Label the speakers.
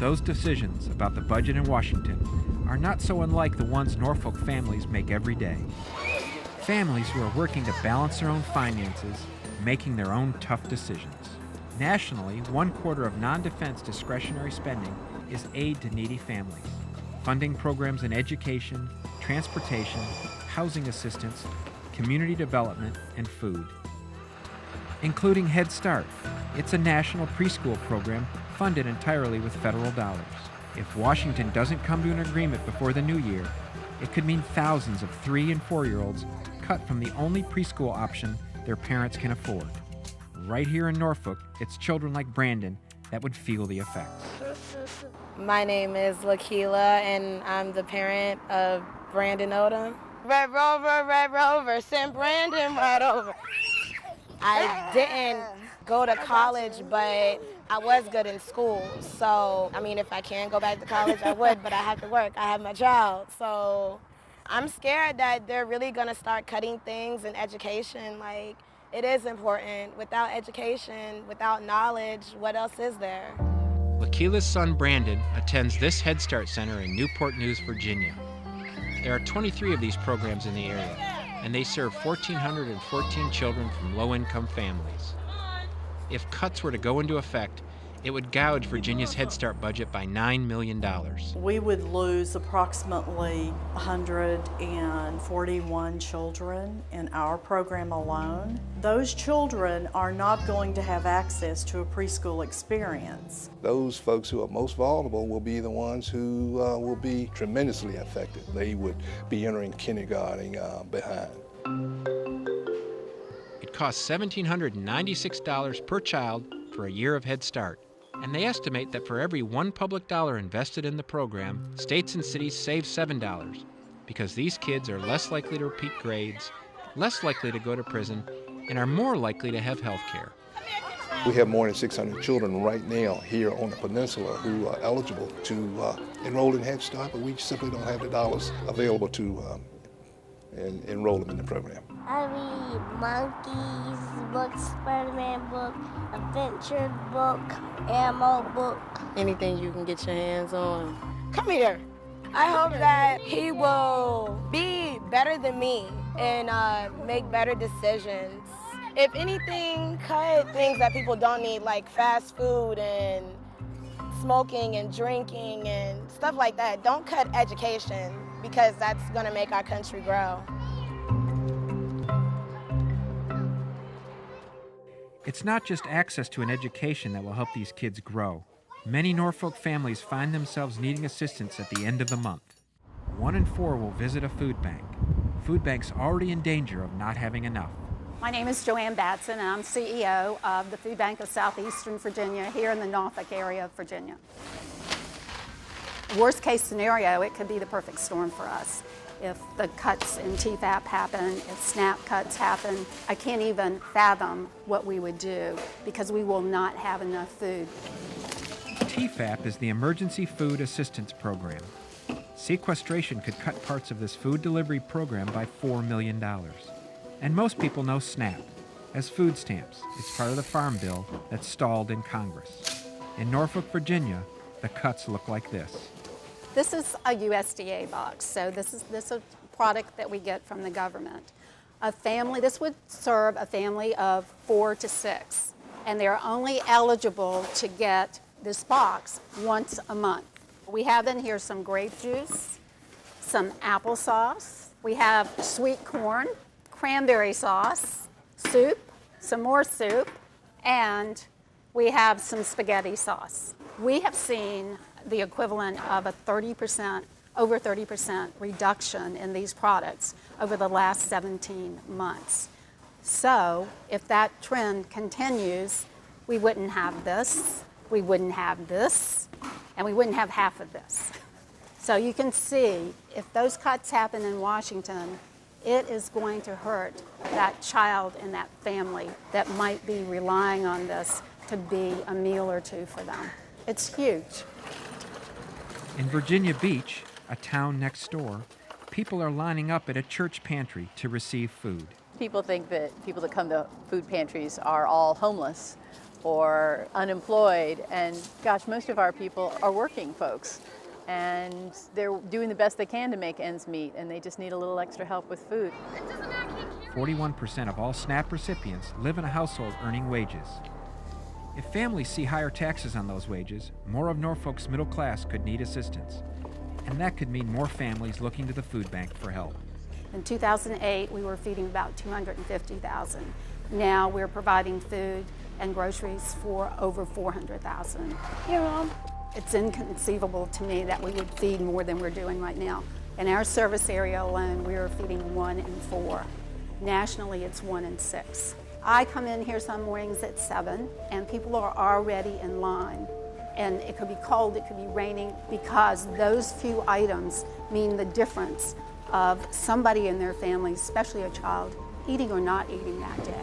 Speaker 1: those decisions about the budget in Washington are not so unlike the ones Norfolk families make every day. Families who are working to balance their own finances, making their own tough decisions. Nationally, 1/4 of non-defense discretionary spending is aid to needy families, funding programs in education, transportation, housing assistance, community development, and food. Including Head Start. It's a national preschool program funded entirely with federal dollars. If Washington doesn't come to an agreement before the new year, it could mean thousands of 3- and 4-year-olds cut from the only preschool option their parents can afford. Right here in Norfolk, it's children like Brandon that would feel the effects.
Speaker 2: My name is Lakila, and I'm the parent of Brandon Odom. Red Rover, send Brandon right over. I didn't go to college, but I was good in school. So, I mean, if I can go back to college, I would, but I have to work. I have my child. So I'm scared that they're really going to start cutting things in education. Like, it is important. Without education, without knowledge, what else is there?
Speaker 1: Lakila's son Brandon attends this Head Start Center in Newport News, Virginia. There are 23 of these programs in the area, and they serve 1,414 children from low-income families. If cuts were to go into effect, it would gouge Virginia's Head Start budget by $9 million.
Speaker 3: We would lose approximately 141 children in our program alone. Those children are not going to have access to a preschool experience.
Speaker 4: Those folks who are most vulnerable will be the ones who will be tremendously affected. They would be entering kindergarten behind.
Speaker 1: It costs $1,796 per child for a year of Head Start. And they estimate that for every $1 public dollar invested in the program, states and cities save $7 because these kids are less likely to repeat grades, less likely to go to prison, and are more likely to have health care.
Speaker 4: We have more than 600 children right now here on the peninsula who are eligible to enroll in Head Start, but we simply don't have the dollars available to enroll them in the program.
Speaker 5: I read Monkeys book, Spider-Man book, Adventure book, Ammo book.
Speaker 2: Anything you can get your hands on. Come here. I hope that he will be better than me and make better decisions. If anything, cut things that people don't need, like fast food and smoking and drinking and stuff like that. Don't cut education, because that's going to make our country grow.
Speaker 1: It's not just access to an education that will help these kids grow. Many Norfolk families find themselves needing assistance at the end of the month. 1 in 4 will visit a food bank. Food banks already in danger of not having enough.
Speaker 6: My name is Joanne Batson, and I'm CEO of the Food Bank of Southeastern Virginia here in the Norfolk area of Virginia. Worst case scenario, it could be the perfect storm for us. If the cuts in TFAP happen, if SNAP cuts happen, I can't even fathom what we would do because we will not have enough food.
Speaker 1: TFAP is the Emergency Food Assistance Program. Sequestration could cut parts of this food delivery program by $4 million. And most people know SNAP as food stamps. It's part of the Farm Bill that stalled in Congress. In Norfolk, Virginia, the cuts look like this.
Speaker 6: This is a USDA box, so this is a product that we get from the government. This would serve a family of 4 to 6, and they're only eligible to get this box once a month. We have in here some grape juice, some applesauce, we have sweet corn, cranberry sauce, soup, some more soup, and we have some spaghetti sauce. We have seen the equivalent of a over 30% reduction in these products over the last 17 months. So if that trend continues, we wouldn't have this, we wouldn't have this, and we wouldn't have half of this. So you can see, if those cuts happen in Washington, it is going to hurt that child and that family that might be relying on this to be a meal or two for them. It's huge.
Speaker 1: In Virginia Beach, a town next door, people are lining up at a church pantry to receive food.
Speaker 7: People think that people that come to food pantries are all homeless, or unemployed. And gosh, most of our people are working folks, and they're doing the best they can to make ends meet, and they just need a little extra help with food.
Speaker 1: 41% of all SNAP recipients live in a household earning wages. If families see higher taxes on those wages, more of Norfolk's middle class could need assistance. And that could mean more families looking to the food bank for help.
Speaker 6: In 2008, we were feeding about 250,000. Now we're providing food and groceries for over 400,000.
Speaker 5: Here, Mom.
Speaker 6: It's inconceivable to me that we would feed more than we're doing right now. In our service area alone, we are feeding 1 in 4. Nationally, it's 1 in 6. I come in here some mornings at 7, and people are already in line. And it could be cold, it could be raining, because those few items mean the difference of somebody in their family, especially a child, eating or not eating that day.